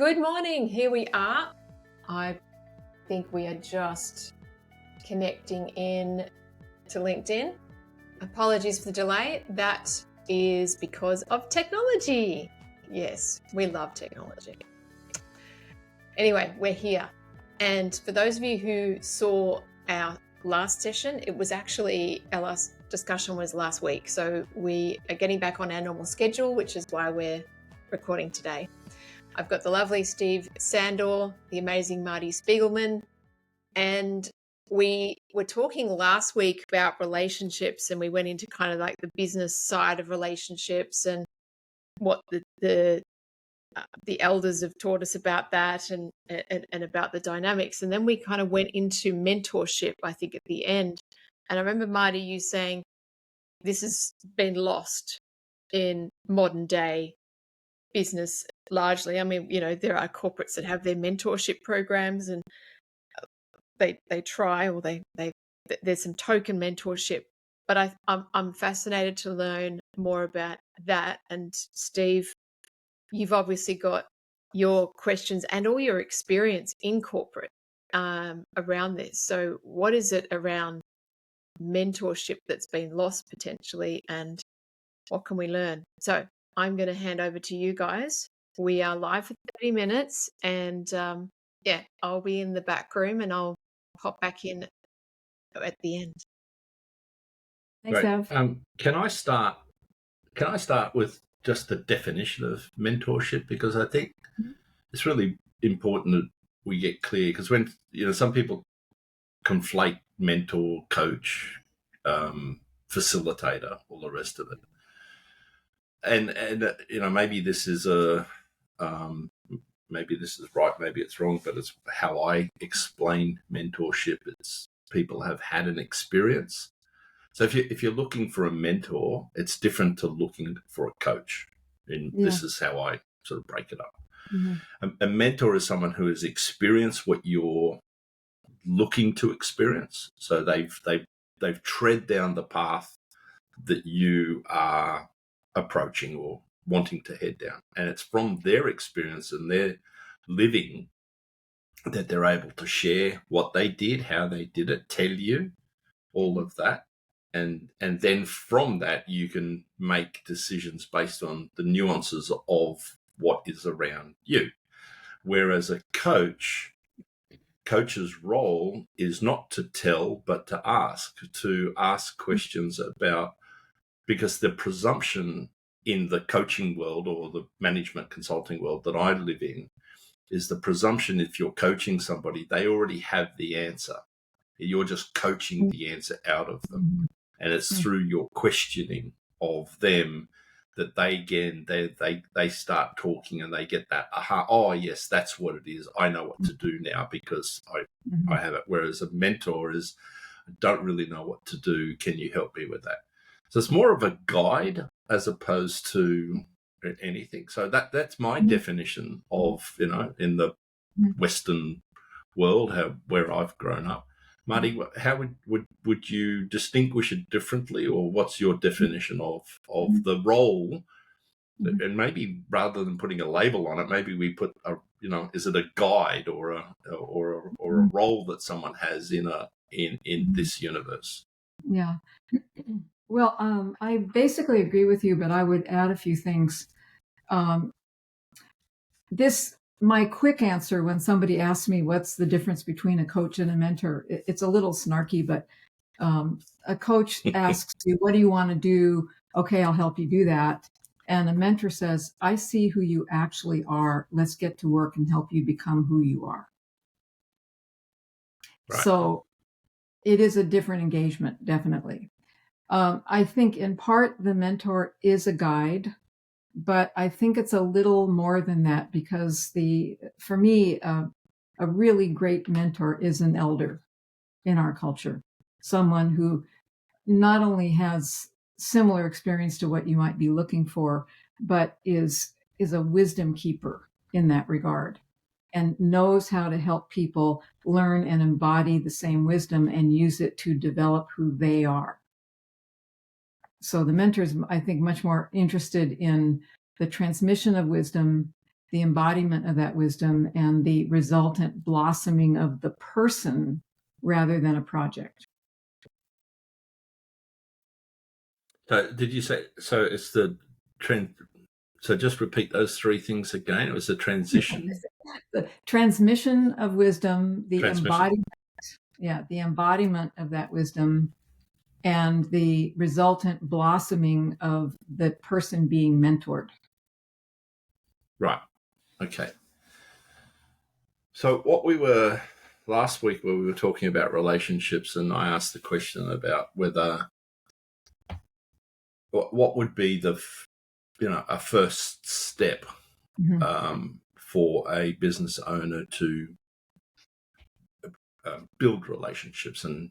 Good morning. Here we are. I think we are just connecting in to LinkedIn. Apologies for the delay. That is because of technology. Yes, we love technology. Anyway, we're here. And for those of you who saw our last session, it was actually, our last discussion was last week. So we are getting back on our normal schedule, which is why we're recording today. I've got the lovely Steve Sandor, the amazing Marti Spiegelman, and we were talking last week about relationships, and we went into kind of like the business side of relationships and what the elders have taught us about that and about the dynamics. And then we kind of went into mentorship, I think, at the end. And I remember, Marti, you saying this has been lost in modern day business largely. I mean, there are corporates that have their mentorship programs and they try, or there's some token mentorship, but I'm fascinated to learn more about that. And Steve, you've obviously got your questions and all your experience in corporate around this. So what is it around mentorship that's been lost potentially, and what can we learn? So I'm going to hand over to you guys. We are live for 30 minutes and I'll be in the back room and I'll pop back in at the end. Thanks, Ev. Can I start with just the definition of mentorship? Because I think it's really important that we get clear, because when, some people conflate mentor, coach, facilitator, all the rest of it. And maybe this is maybe this is right, maybe it's wrong, but it's how I explain mentorship. It's people have had an experience. So if you're looking for a mentor, it's different to looking for a coach. And this is how I sort of break it up. Mm-hmm. A mentor is someone who has experienced what you're looking to experience. So they've tread down the path that you are approaching or wanting to head down, and it's from their experience and their living that they're able to share what they did, how they did it, tell you all of that, and then from that you can make decisions based on the nuances of what is around you. Whereas a coach's role is not to tell but to ask questions about, because the presumption in the coaching world or the management consulting world that I live in is the presumption if you're coaching somebody, they already have the answer. You're just coaching the answer out of them. And it's through your questioning of them that they start talking and they get that, aha, oh, yes, that's what it is. I know what to do now because I have it. Whereas a mentor is, I don't really know what to do. Can you help me with that? So it's more of a guide as opposed to anything. So that's my definition of, in the Western world, where I've grown up. Marti, how would you distinguish it differently, or what's your definition of the role? And maybe rather than putting a label on it, maybe we put is it a guide or a role that someone has in this universe? Yeah. Well, I basically agree with you, but I would add a few things. My quick answer when somebody asks me what's the difference between a coach and a mentor, it's a little snarky, but a coach asks you, what do you want to do? Okay, I'll help you do that. And a mentor says, I see who you actually are. Let's get to work and help you become who you are. Right. So it is a different engagement, definitely. I think in part the mentor is a guide, but I think it's a little more than that, because for me, a really great mentor is an elder in our culture, someone who not only has similar experience to what you might be looking for, but is a wisdom keeper in that regard and knows how to help people learn and embody the same wisdom and use it to develop who they are. So the mentor is, I think, much more interested in the transmission of wisdom the embodiment of that wisdom, and the resultant blossoming of the person rather than a project. So did you say, so it's the trend? So just repeat those three things again. It was the transition. The transmission of wisdom, the Transmission. embodiment of that wisdom, and the resultant blossoming of the person being mentored. Right. Okay. So what we were last week, where we were talking about relationships, and I asked the question about whether what would be the a first step for a business owner to build relationships, and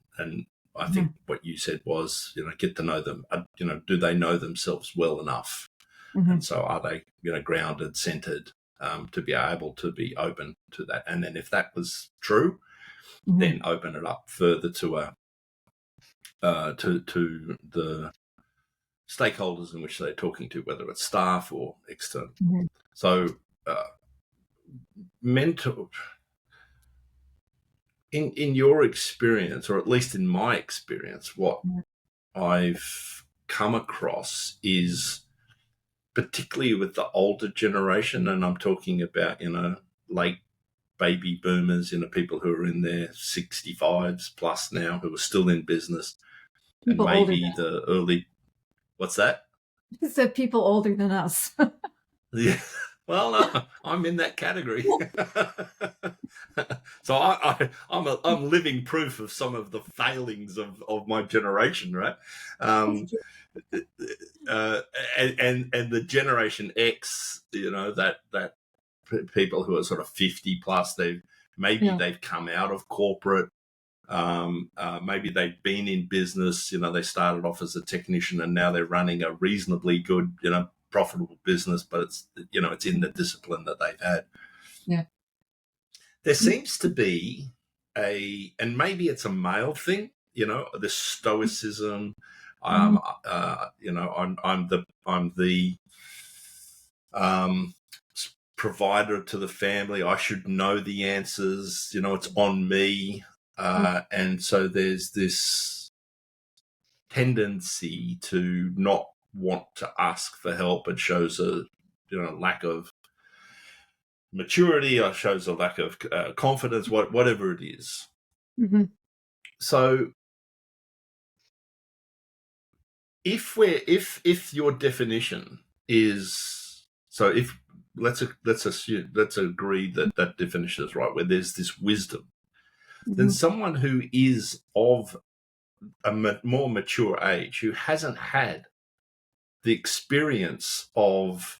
I think what you said was, get to know them. Do they know themselves well enough? And so are they, grounded, centered, to be able to be open to that? And then if that was true, then open it up further to to the stakeholders in which they're talking to, whether it's staff or external. So mentor, in your experience, or at least in my experience, what I've come across is, particularly with the older generation, and I'm talking about, late baby boomers, people who are in their 65s plus now, who are still in business, People and maybe the early, what's that? You said people older than us. Yeah. Well, no, I'm in that category. So I'm living proof of some of the failings of my generation, right? And the Generation X, that people who are sort of 50 plus, they've come out of corporate. Maybe they've been in business. They started off as a technician and now they're running a reasonably good, profitable business, but it's in the discipline that they've had. Yeah. There seems to be and maybe it's a male thing, the stoicism. I'm the provider to the family. I should know the answers. It's on me. And so there's this tendency to not want to ask for help. It shows a lack of maturity, or shows a lack of confidence, whatever it is. So if your definition is, so if let's agree that definition is right, where there's this wisdom, then someone who is of a more mature age, who hasn't had the experience of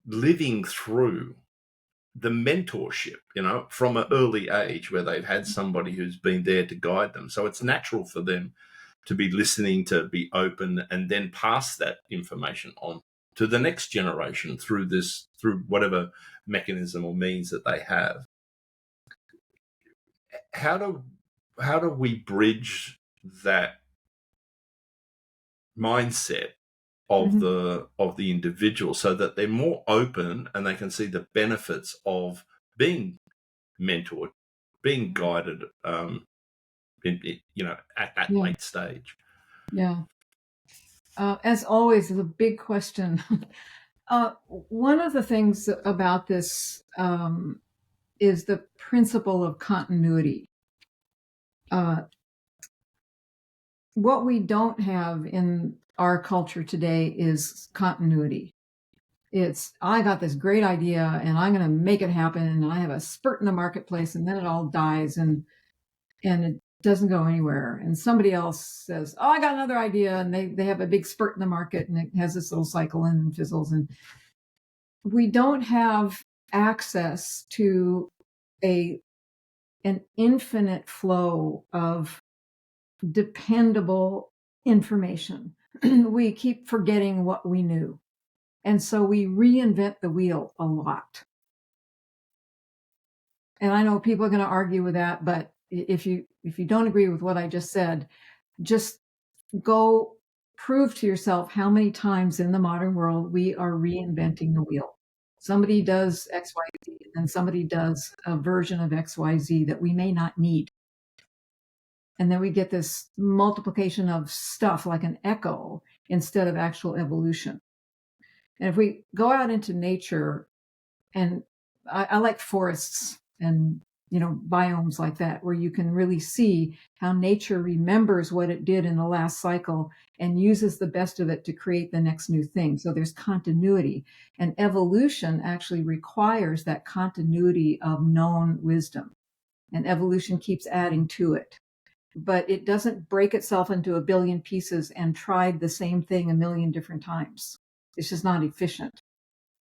living through the mentorship, from an early age, where they've had somebody who's been there to guide them. So it's natural for them to be listening, to be open, and then pass that information on to the next generation through whatever mechanism or means that they have. How do we bridge that mindset of the individual so that they're more open and they can see the benefits of being mentored, being guided, at late stage? Yeah. As always, is a big question. One of the things about this is the principle of continuity. What we don't have in our culture today is continuity. It's, I got this great idea and I'm going to make it happen, and I have a spurt in the marketplace, and then it all dies and it doesn't go anywhere. And somebody else says, oh, I got another idea, and they have a big spurt in the market, and it has this little cycle and fizzles. And we don't have access to an infinite flow of dependable information. We keep forgetting what we knew. And so we reinvent the wheel a lot. And I know people are going to argue with that, but if you don't agree with what I just said, just go prove to yourself how many times in the modern world we are reinventing the wheel. Somebody does XYZ, and somebody does a version of XYZ that we may not need. And then we get this multiplication of stuff like an echo instead of actual evolution. And if we go out into nature, and I like forests and biomes like that, where you can really see how nature remembers what it did in the last cycle and uses the best of it to create the next new thing. So there's continuity, and evolution actually requires that continuity of known wisdom, and evolution keeps adding to it. But it doesn't break itself into a billion pieces and try the same thing a million different times. It's just not efficient.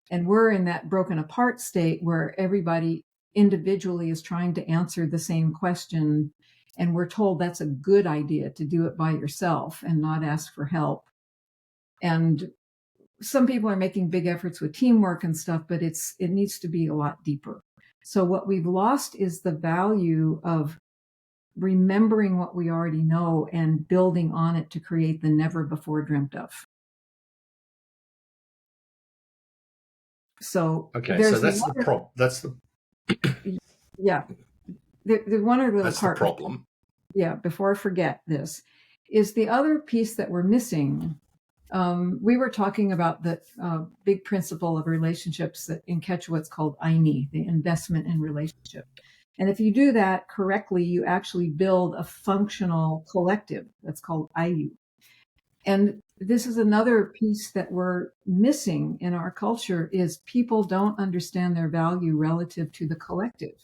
And we're in that broken apart state where everybody individually is trying to answer the same question. And we're told that's a good idea to do it by yourself and not ask for help. And some people are making big efforts with teamwork and stuff, but it needs to be a lot deeper. So what we've lost is the value of remembering what we already know and building on it to create the never before dreamt of. So okay, so that's the problem. That's the yeah. The one other little that's part. The problem. Yeah, before I forget this, is the other piece that we're missing. We were talking about the big principle of relationships that in Quechua it's called Aini, the investment in relationship. And if you do that correctly, you actually build a functional collective that's called Ayu. And this is another piece that we're missing in our culture, is people don't understand their value relative to the collective.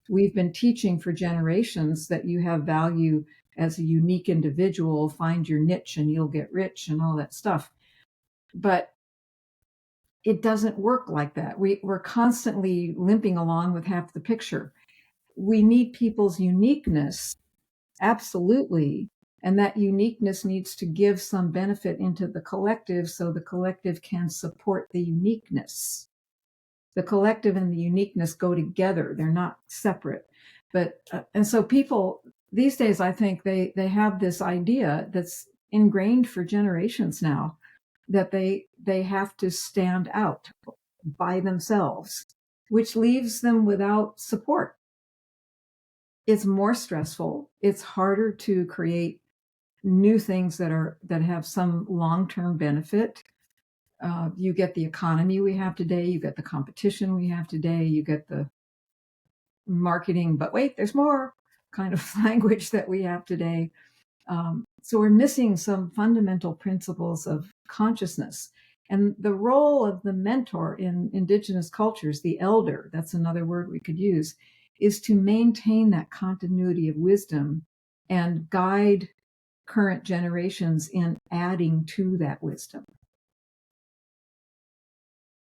We've been teaching for generations that you have value as a unique individual, find your niche and you'll get rich and all that stuff. But it doesn't work like that. We're constantly limping along with half the picture. We need people's uniqueness, absolutely. And that uniqueness needs to give some benefit into the collective so the collective can support the uniqueness. The collective and the uniqueness go together. They're not separate. But and so people these days, I think they have this idea that's ingrained for generations now, that they have to stand out by themselves, which leaves them without support. It's more stressful. It's harder to create new things that have some long-term benefit. You get the economy we have today, you get the competition we have today, you get the marketing, but wait, there's more kind of language that we have today. So we're missing some fundamental principles of consciousness. And the role of the mentor in indigenous cultures, the elder, that's another word we could use, is to maintain that continuity of wisdom and guide current generations in adding to that wisdom.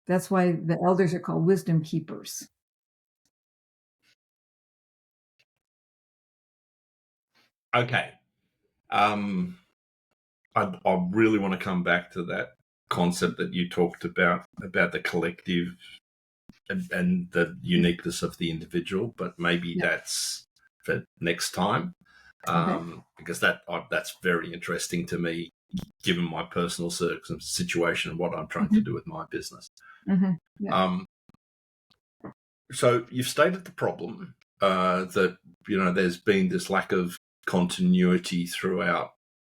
That's why the elders are called wisdom keepers. Okay. I really want to come back to that concept that you talked about the collective and the uniqueness of the individual, but maybe that's for next time, because that's very interesting to me, given my personal situation and what I'm trying to do with my business. So you've stated the problem, that there's been this lack of continuity throughout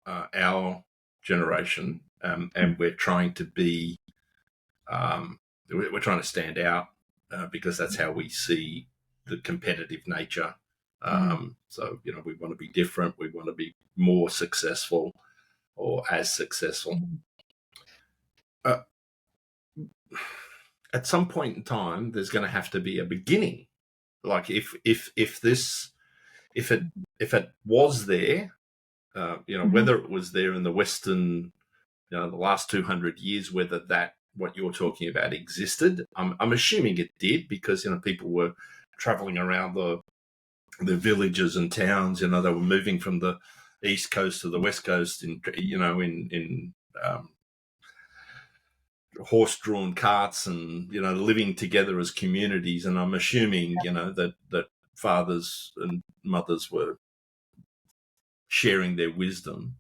our generation, and we're trying to be we're trying to stand out, because that's how we see the competitive nature. So we want to be different, we want to be more successful or as successful. At some point in time there's going to have to be a beginning. Like if it was there, whether it was there in the Western, the last 200 years, whether that what you're talking about existed, I'm assuming it did, because people were traveling around the villages and towns. They were moving from the East Coast to the West Coast in horse-drawn carts, and living together as communities. And I'm assuming that fathers and mothers were sharing their wisdom.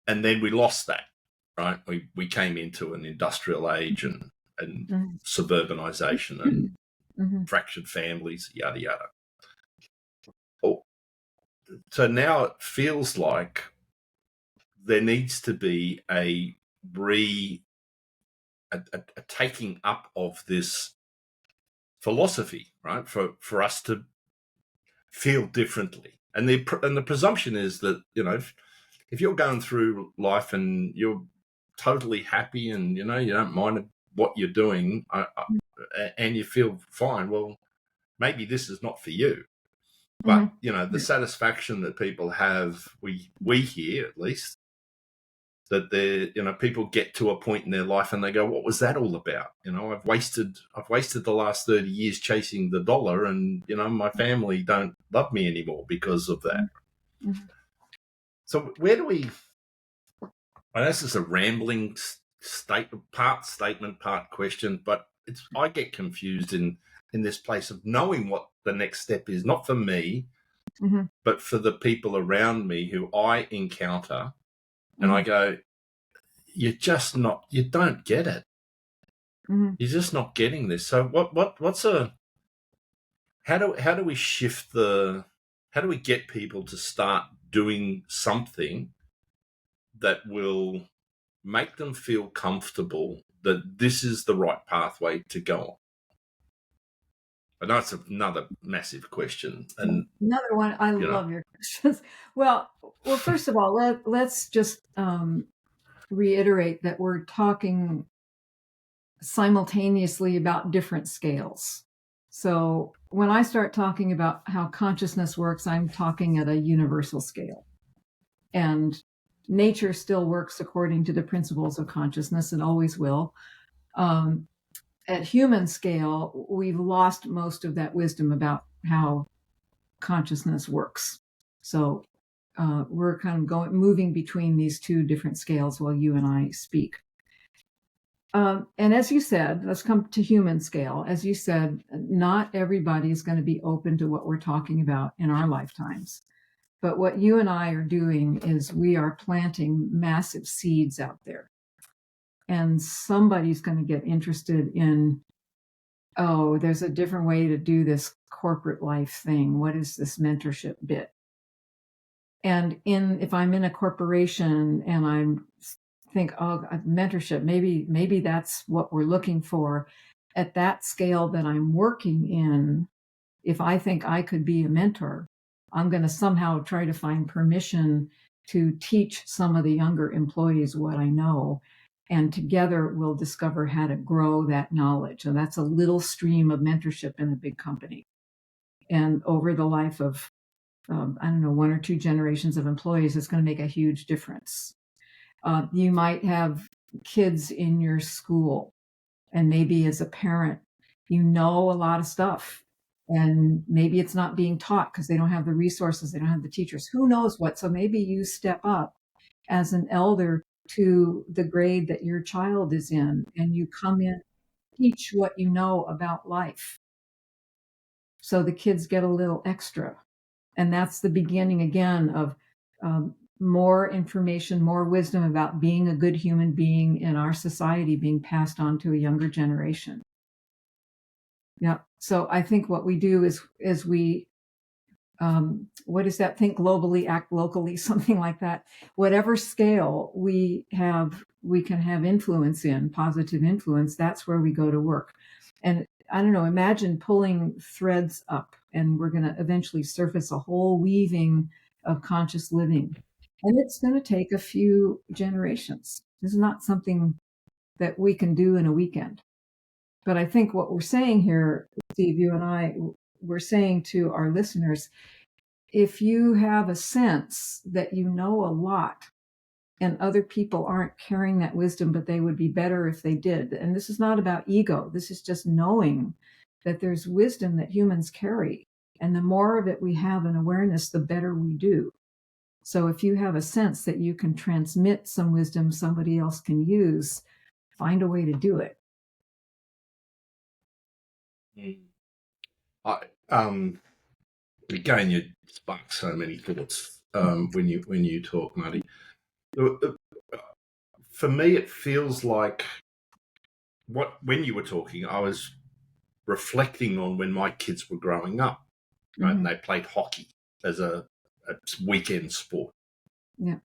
And then we lost that, right? We came into an industrial age, and and Mhm. suburbanization and Mhm. fractured families, yada yada. Oh, so now it feels like there needs to be a taking up of this philosophy, right? For us to feel differently, and the presumption is that, you know, if you're going through life and you're totally happy and, you know, you don't mind what you're doing, and you feel fine, well, maybe this is not for you. But, Mhm. you know, the satisfaction that people have, we hear at least, that they're, you know, people get to a point in their life and they go, what was that all about? You know, I've wasted the last 30 years chasing the dollar, and, you know, my family don't love me anymore because of that. Mhm. So where do we, I know this is a rambling statement, part question, but I get confused in this place of knowing what the next step is, not for me, Mhm. but for the people around me who I encounter. And I Mhm. go, you don't get it. Mhm. You're just not getting this. So how do we how do we get people to start doing something that will make them feel comfortable that this is the right pathway to go on? I know it's another massive question, and, Another one. I you know, love your questions. Well, first of all, let's just reiterate that we're talking simultaneously about different scales. So when I start talking about how consciousness works, I'm talking at a universal scale. And nature still works according to the principles of consciousness and always will. Um, at human scale, we've lost most of that wisdom about how consciousness works. So we're kind of moving between these two different scales while you and I speak. And as you said, let's come to human scale. As you said, not everybody is going to be open to what we're talking about in our lifetimes. But what you and I are doing is we are planting massive seeds out there. And somebody's going to get interested in, oh, there's a different way to do this corporate life thing. What is this mentorship bit? And if I'm in a corporation and I'm think, oh, mentorship, maybe that's what we're looking for at that scale that I'm working in. If I think I could be a mentor, I'm going to somehow try to find permission to teach some of the younger employees what I know. And together we'll discover how to grow that knowledge. And that's a little stream of mentorship in a big company. And over the life of, I don't know, one or two generations of employees, it's going to make a huge difference. You might have kids in your school, and maybe as a parent, you know a lot of stuff, and maybe it's not being taught because they don't have the resources, they don't have the teachers. Who knows what? So maybe you step up as an elder to the grade that your child is in, and you come in, teach what you know about life. So the kids get a little extra. And that's the beginning again of more information, more wisdom about being a good human being in our society being passed on to a younger generation. Yeah. So I think what we do is we, what is that? Think globally, act locally, something like that. Whatever scale we can have influence in, positive influence, that's where we go to work. And I don't know, imagine pulling threads up and we're going to eventually surface a whole weaving of conscious living. And it's going to take a few generations. This is not something that we can do in a weekend. But I think what we're saying here, Steve, you and I, we're saying to our listeners, if you have a sense that you know a lot and other people aren't carrying that wisdom, but they would be better if they did. And this is not about ego. This is just knowing that there's wisdom that humans carry. And the more of it we have in awareness, the better we do. So if you have a sense that you can transmit some wisdom somebody else can use, find a way to do it. Again, you spark so many thoughts when you talk, Marty. For me, it feels like when you were talking, I was reflecting on when my kids were growing up, right? And they played hockey as a weekend sport. Yeah.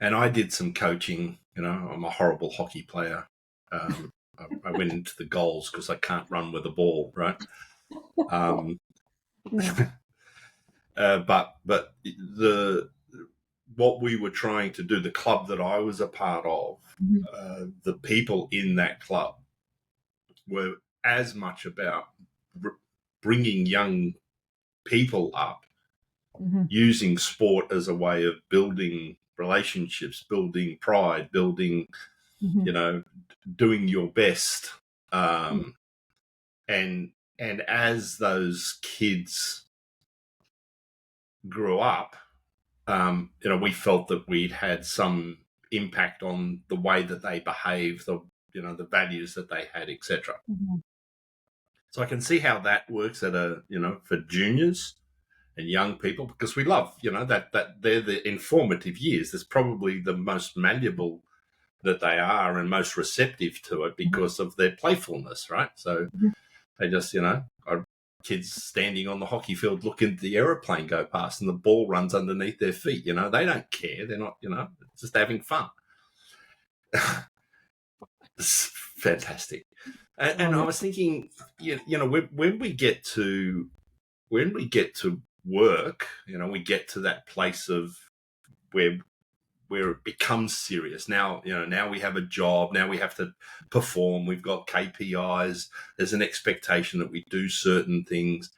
And I did some coaching. I'm a horrible hockey player. I went into the goals because I can't run with the ball, right? But what we were trying to do, the club that I was a part of, the people in that club were as much about bringing young people up, using sport as a way of building relationships, building pride, building, doing your best. And as those kids grew up, we felt that we'd had some impact on the way that they behave, the values that they had, etc. So I can see how that works for juniors and young people, because we love, that they're the informative years. That's probably the most malleable that they are and most receptive to it because of their playfulness, right? So they just, our kids standing on the hockey field looking at the aeroplane go past and the ball runs underneath their feet. They don't care. They're not, just having fun. It's fantastic. And I was thinking, when we get to work, we get to that place of where it becomes serious. Now we have a job. Now we have to perform. We've got KPIs. There's an expectation that we do certain things.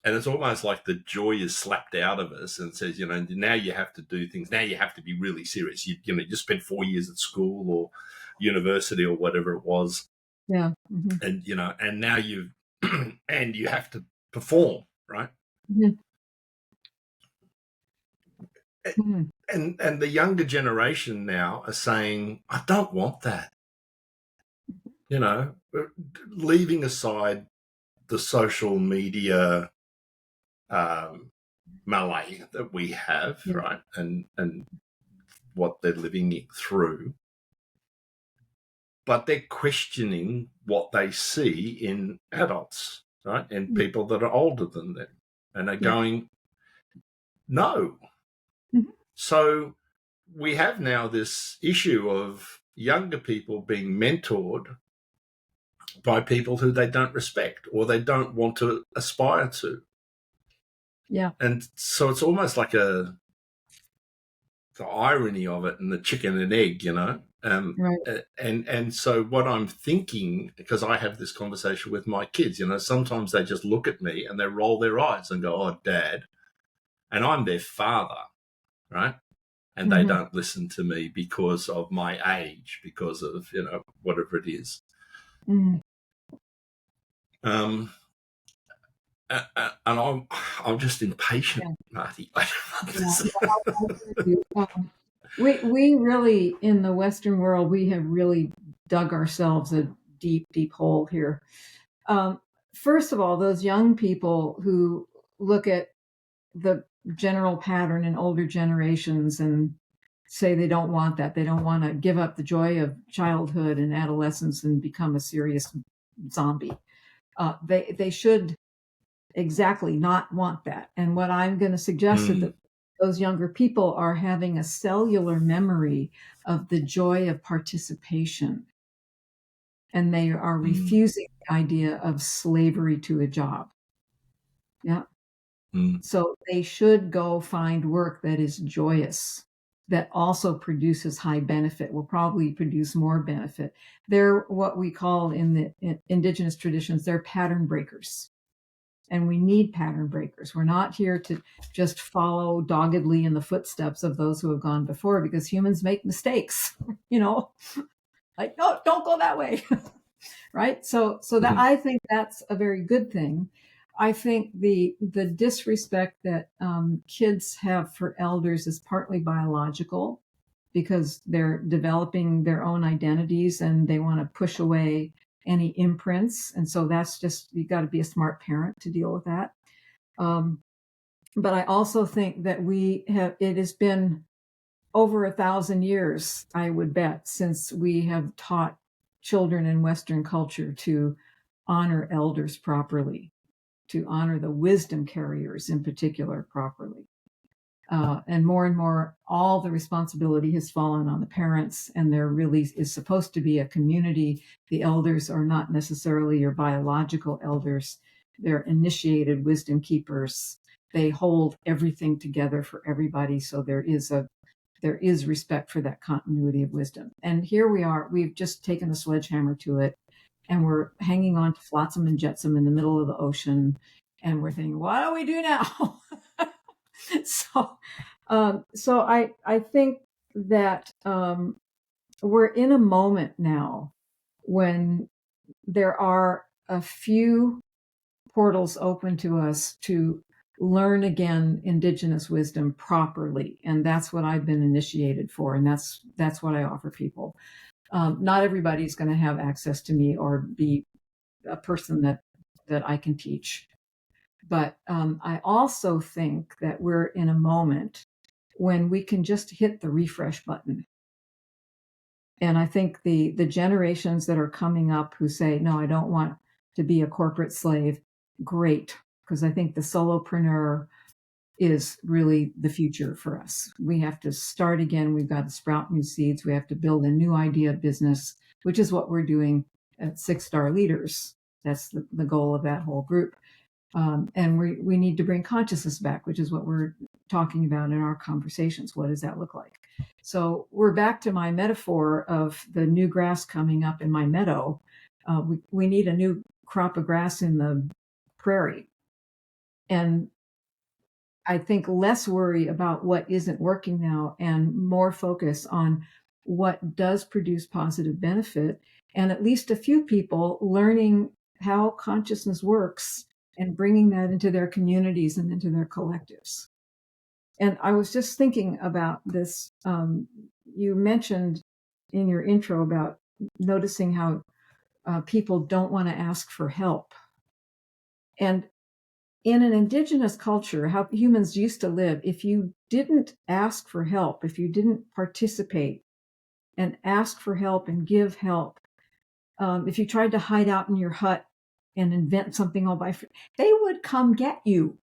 And it's almost like the joy is slapped out of us and says, now you have to do things. Now you have to be really serious. You spent 4 years at school or university or whatever it was. Yeah. And, and now and you have to perform, right? And the younger generation now are saying, I don't want that. Leaving aside the social media melee that we have, right? And what they're living through. But they're questioning what they see in adults, right? And people that are older than them. And they're going, no. So we have now this issue of younger people being mentored by people who they don't respect or they don't want to aspire to. Yeah. And so it's almost like the irony of it and the chicken and egg, Right. And so what I'm thinking, because I have this conversation with my kids, sometimes they just look at me and they roll their eyes and go, oh, Dad. And I'm their father, right? And they don't listen to me because of my age, because of, whatever it is. And I'm just impatient, Marti. We really, in the Western world, we have really dug ourselves a deep, deep hole here. First of all, those young people who look at the general pattern in older generations and say they don't want that, they don't want to give up the joy of childhood and adolescence and become a serious zombie. They should exactly not want that. And what I'm going to suggest is that those younger people are having a cellular memory of the joy of participation. And they are refusing the idea of slavery to a job. Yeah. So they should go find work that is joyous, that also produces high benefit, will probably produce more benefit. They're what we call in the indigenous traditions, they're pattern breakers. And we need pattern breakers. We're not here to just follow doggedly in the footsteps of those who have gone before, because humans make mistakes, like, no, don't go that way. Right. So that I think that's a very good thing. I think the disrespect that kids have for elders is partly biological, because they're developing their own identities and they want to push away any imprints. And so that's just, you got to be a smart parent to deal with that. But I also think that it has been over 1,000 years, I would bet, since we have taught children in Western culture to honor elders properly, to honor the wisdom carriers in particular properly. And more, all the responsibility has fallen on the parents, and there really is supposed to be a community. The elders are not necessarily your biological elders. They're initiated wisdom keepers. They hold everything together for everybody. So there is respect for that continuity of wisdom. And here we are, we've just taken a sledgehammer to it, and we're hanging on to flotsam and jetsam in the middle of the ocean. And we're thinking, what do we do now? So I think that we're in a moment now when there are a few portals open to us to learn again Indigenous wisdom properly, and that's what I've been initiated for, and that's what I offer people. Not everybody's going to have access to me or be a person that I can teach. But I also think that we're in a moment when we can just hit the refresh button. And I think the generations that are coming up who say, no, I don't want to be a corporate slave, great, because I think the solopreneur is really the future for us. We have to start again. We've got to sprout new seeds. We have to build a new idea of business, which is what we're doing at 6-Star Leaders. That's the goal of that whole group. And we need to bring consciousness back, which is what we're talking about in our conversations. What does that look like? So we're back to my metaphor of the new grass coming up in my meadow. We need a new crop of grass in the prairie. And I think less worry about what isn't working now and more focus on what does produce positive benefit, and at least a few people learning how consciousness works and bringing that into their communities and into their collectives. And I was just thinking about this. You mentioned in your intro about noticing how people don't want to ask for help. And in an Indigenous culture, how humans used to live, if you didn't ask for help, if you didn't participate and ask for help and give help, if you tried to hide out in your hut and invent something all by, they would come get you.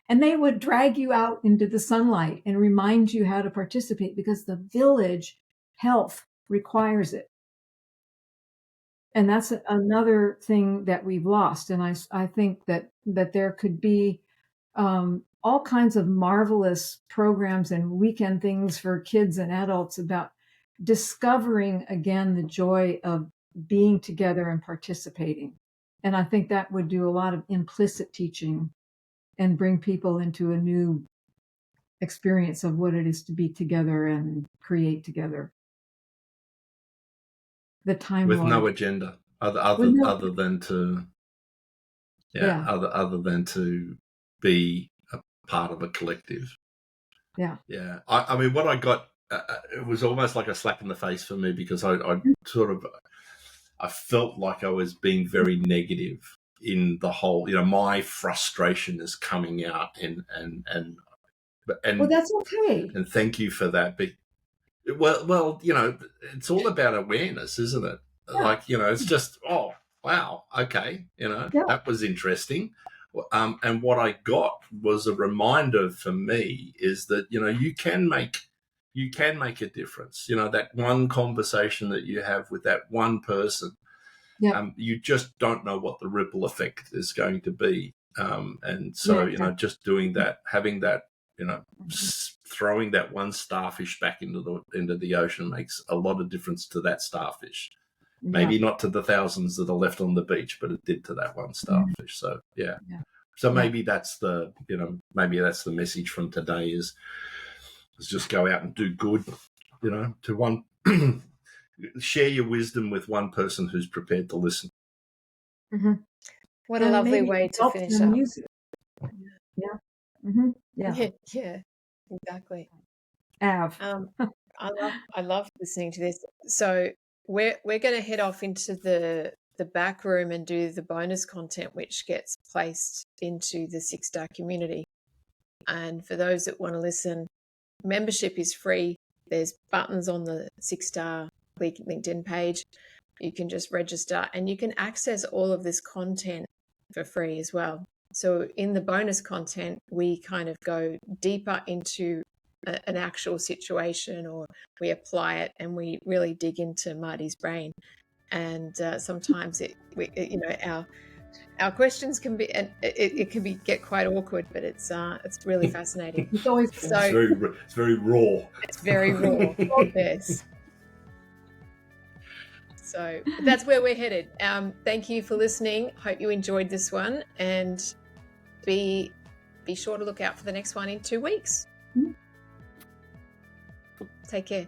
And they would drag you out into the sunlight and remind you how to participate because the village health requires it. And that's another thing that we've lost. And I think that there could be all kinds of marvelous programs and weekend things for kids and adults about discovering again the joy of being together and participating. And I think that would do a lot of implicit teaching and bring people into a new experience of what it is to be together and create together. The time with Lord. No agenda other than to other than to be a part of a collective. Yeah. I mean, what I got, it was almost like a slap in the face for me because I felt like I was being very negative in the whole, my frustration is coming out and well, that's okay. And thank you for that. But well, it's all about awareness, isn't it? Yeah. Like, it's just, oh, wow. Okay. That was interesting. And what I got was a reminder for me is that, you can make a difference. That one conversation that you have with that one person, you just don't know what the ripple effect is going to be. And so, just doing that, having that, throwing that one starfish back into the ocean makes a lot of difference to that starfish. Maybe not to the thousands that are left on the beach, but it did to that one starfish. So, So maybe that's the message from today is just go out and do good, to one, share your wisdom with one person who's prepared to listen. Mm-hmm. What a lovely way to finish up. Yeah. Mm-hmm. Yeah, exactly. I love listening to this. So we're going to head off into the back room and do the bonus content, which gets placed into the 6-Star community. And for those that want to listen, membership is free. There's buttons on the 6-Star LinkedIn page. you can just register, and you can access all of this content for free as well. So in the bonus content, we kind of go deeper into an actual situation, or we apply it and we really dig into Marti's brain. And sometimes our questions can be, and it can get quite awkward, but it's really fascinating. It's always it's very raw. It's very raw. Yes. So that's where we're headed. Thank you for listening. Hope you enjoyed this one, and be sure to look out for the next one in 2 weeks. Take care.